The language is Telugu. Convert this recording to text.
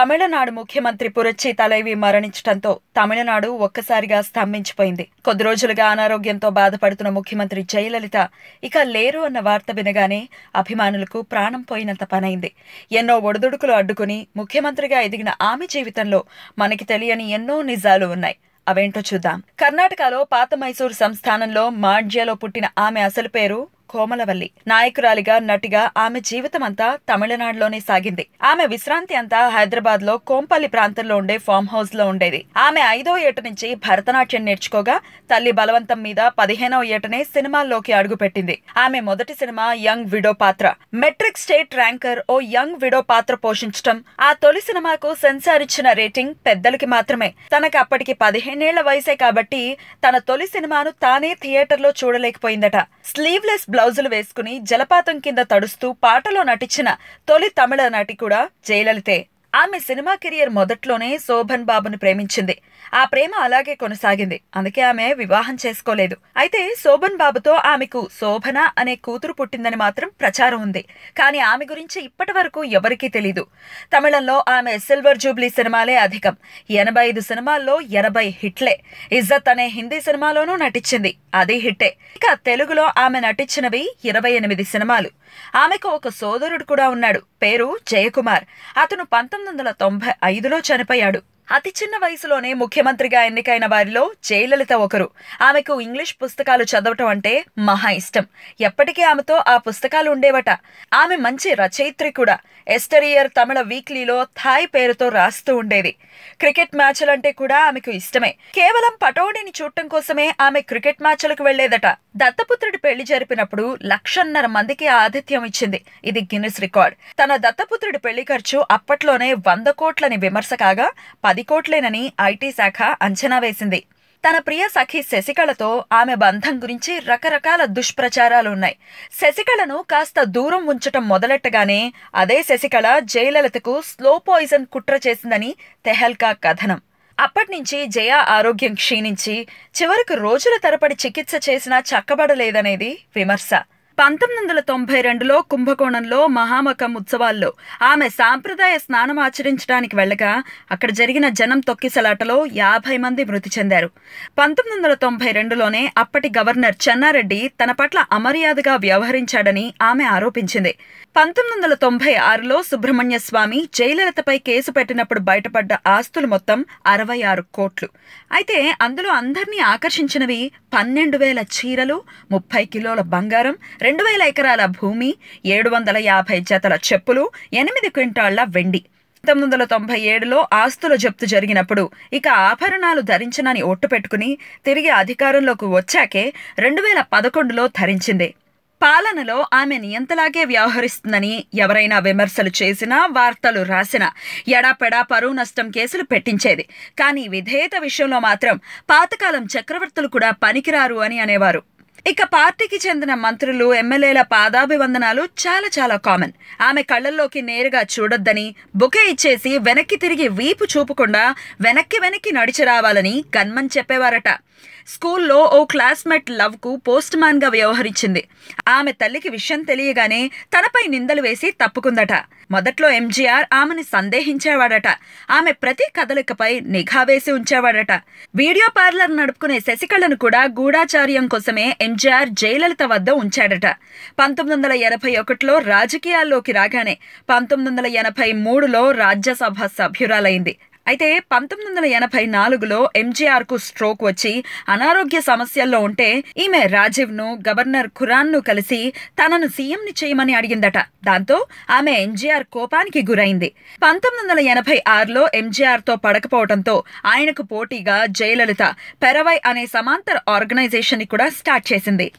తమిళనాడు ముఖ్యమంత్రి పురచ్చి తలైవి మరణించడంతో తమిళనాడు ఒక్కసారిగా స్తంభించిపోయింది. కొద్ది రోజులుగా అనారోగ్యంతో బాధపడుతున్న ముఖ్యమంత్రి జయలలిత ఇక లేరు అన్న వార్త వినగానే అభిమానులకు ప్రాణం పోయినంత పనైంది. ఎన్నో ఒడిదుడుకులు అడ్డుకుని ముఖ్యమంత్రిగా ఎదిగిన ఆమె జీవితంలో మనకి తెలియని ఎన్నో నిజాలు ఉన్నాయి. అవేంటో చూద్దాం. కర్ణాటకలో పాత మైసూరు సంస్థానంలో మాండ్యలో పుట్టిన ఆమె అసలు పేరు కోమలవల్లి. నాయకురాలిగా, నటిగా ఆమె జీవితమంతా తమిళనాడులోనే సాగింది. ఆమె విశ్రాంతి అంతా హైదరాబాద్ లో కోంపల్లి ప్రాంతంలో ఉండే ఫామ్ హౌస్ లో ఉండేది. ఆమె 5వ ఏట నుంచి భరతనాట్యం నేర్చుకోగా తల్లి బలవంతం మీద 15వ ఏటనే సినిమాల్లోకి అడుగుపెట్టింది. ఆమె మొదటి సినిమా యంగ్ విడో పాత్ర. మెట్రిక్ స్టేట్ ర్యాంకర్ ఓ యంగ్ విడో పాత్ర పోషించటం, ఆ తొలి సినిమాకు సెన్సార్ ఇచ్చిన రేటింగ్ పెద్దలకి మాత్రమే. తనకు అప్పటికి 15 ఏళ్ల వయసే కాబట్టి తన తొలి సినిమాను తానే థియేటర్లో చూడలేకపోయిందట. స్లీవ్లెస్ బ్లౌజులు వేసుకుని జలపాతం కింద తడుస్తూ పాటలో నటించిన తొలి తమిళ నటి కూడా జయలలితే. ఆమె సినిమా కెరియర్ మొదట్లోనే శోభన్ బాబుని ప్రేమించింది. ఆ ప్రేమ అలాగే కొనసాగింది. అందుకే ఆమె వివాహం చేసుకోలేదు. అయితే శోభన్ బాబుతో ఆమెకు శోభన అనే కూతురు పుట్టిందని మాత్రం ప్రచారం ఉంది. కానీ ఆమె గురించి ఇప్పటి వరకు ఎవరికీ తెలీదు. తమిళంలో ఆమె సిల్వర్ జూబ్లీ సినిమాలే అధికం. 85 సినిమాల్లో 80 హిట్లే. ఇజ్జత్ అనే హిందీ సినిమాలోనూ నటించింది, అది హిట్టే. ఇక తెలుగులో ఆమె నటించినవి 28 సినిమాలు. ఆమెకు ఒక సోదరుడు కూడా ఉన్నాడు, పేరు జయకుమార్. అతను 1995లో చనిపోయాడు. అతి చిన్న వయసులోనే ముఖ్యమంత్రిగా ఎన్నికైన వారిలో జయలలిత ఒకరు. ఆమెకు ఇంగ్లీష్ పుస్తకాలు చదవటం అంటే మహా ఇష్టం. ఎప్పటికీ ఆమెతో ఆ పుస్తకాలు ఉండేవట. ఆమె మంచి రచయిత్రి కూడా. ఎస్టరియర్ తమిళ వీక్లీలో థాయ్ పేరుతో రాస్తూ ఉండేది. క్రికెట్ మ్యాచ్లంటే కూడా ఆమెకు ఇష్టమే. కేవలం పటోడిని చూడటం కోసమే ఆమె క్రికెట్ మ్యాచ్లకు వెళ్లేదట. దత్తపుత్రుడి పెళ్లి జరిపినప్పుడు 1,50,000 మందికి ఆతిథ్యం ఇచ్చింది. ఇది గిన్నిస్ రికార్డ్. తన దత్తపుత్రుడి పెళ్లి ఖర్చు అప్పట్లోనే 100 కోట్లని విమర్శ కాగా 10 కోట్లేనని ఐటీ శాఖ అంచనా వేసింది. తన ప్రియ సఖి శశికళతో ఆమె బంధం గురించి రకరకాల దుష్ప్రచారాలు ఉన్నాయి. శశికళను కాస్త దూరం ఉంచటం మొదలెట్టగానే అదే శశికళ జయలలితకు స్లో పాయిజన్ కుట్ర చేసిందని తెహల్కా కథనం. అప్పటినుంచి జయ ఆరోగ్యం క్షీణించి చివరకు రోజుల తరబడి చికిత్స చేసినా చక్కబడలేదనేది విమర్శ. 1992లో కుంభకోణంలో మహామకం ఉత్సవాల్లో ఆమె సాంప్రదాయ స్నానం ఆచరించడానికి వెళ్లగా అక్కడ జరిగిన జనం తొక్కిసలాటలో 50 మంది మృతి చెందారు. 1992లోనే అప్పటి గవర్నర్ చెన్నారెడ్డి తన పట్ల అమర్యాదగా వ్యవహరించాడని ఆమె ఆరోపించింది. 1996లో సుబ్రహ్మణ్య స్వామి జయలలితపై కేసు పెట్టినప్పుడు బయటపడ్డ ఆస్తులు మొత్తం 66 కోట్లు. అయితే అందులో అందర్నీ ఆకర్షించినవి 12,000 చీరలు, 30 కిలోల బంగారం, 2,000 ఎకరాల భూమి, 750 జతల చెప్పులు, 8 క్వింటాళ్ల వెండి. 1997లో ఆస్తుల జప్తు జరిగినప్పుడు ఇక ఆభరణాలు ధరించనని ఒట్టు పెట్టుకుని తిరిగి అధికారంలోకి వచ్చాకే 2011లో ధరించింది. పాలనలో ఆమె నియంతలాగే వ్యవహరిస్తుందని ఎవరైనా విమర్శలు చేసినా, వార్తలు రాసినా ఎడాపెడా పరువు నష్టం కేసులు పెట్టించేది. కానీ విధేయత విషయంలో మాత్రం పాతకాలం చక్రవర్తులు కూడా పనికిరారు అని అనేవారు. ఇక పార్టీకి చెందిన మంత్రులు, ఎమ్మెల్యేల పాదాభివందనాలు చాలా కామన్. ఆమె కళ్లల్లోకి నేరుగా చూడొద్దని, బుకే ఇచ్చేసి వెనక్కి తిరిగి వీపు చూపకుండా వెనక్కి నడిచి రావాలని గన్మన్ చెప్పేవారట. స్కూల్లో ఓ క్లాస్మేట్ లవ్ కు పోస్ట్ మ్యాన్ గా వ్యవహరించింది. ఆమె తల్లికి విషయం తెలియగానే తనపై నిందలు వేసి తప్పుకుందట. మొదట్లో ఎంజీఆర్ ఆమెని సందేహించేవాడట. ఆమె ప్రతి కదలికపై నిఘా వేసి ఉంచేవాడట. వీడియో పార్లర్ నడుపుకునే శశికళను కూడా గూఢాచార్యం కోసమే ఎంజీఆర్ జయలలిత వద్ద ఉంచాడట. 1981లో రాజకీయాల్లోకి రాగానే 1983లో రాజ్యసభ సభ్యురాలైంది. అయితే 1984లో ఎంజీఆర్ కు స్ట్రోక్ వచ్చి అనారోగ్య సమస్యల్లో ఉంటే ఈమె రాజీవ్ ను, గవర్నర్ ఖురాన్ ను కలిసి తనను సీఎంని చేయమని అడిగిందట. దాంతో ఆమె ఎంజీఆర్ కోపానికి గురైంది. 1986లో ఎంజీఆర్ తో పడకపోవడంతో ఆయనకు పోటీగా జయలలిత పెరవై అనే సమాంతర ఆర్గనైజేషన్ ని కూడా స్టార్ట్ చేసింది.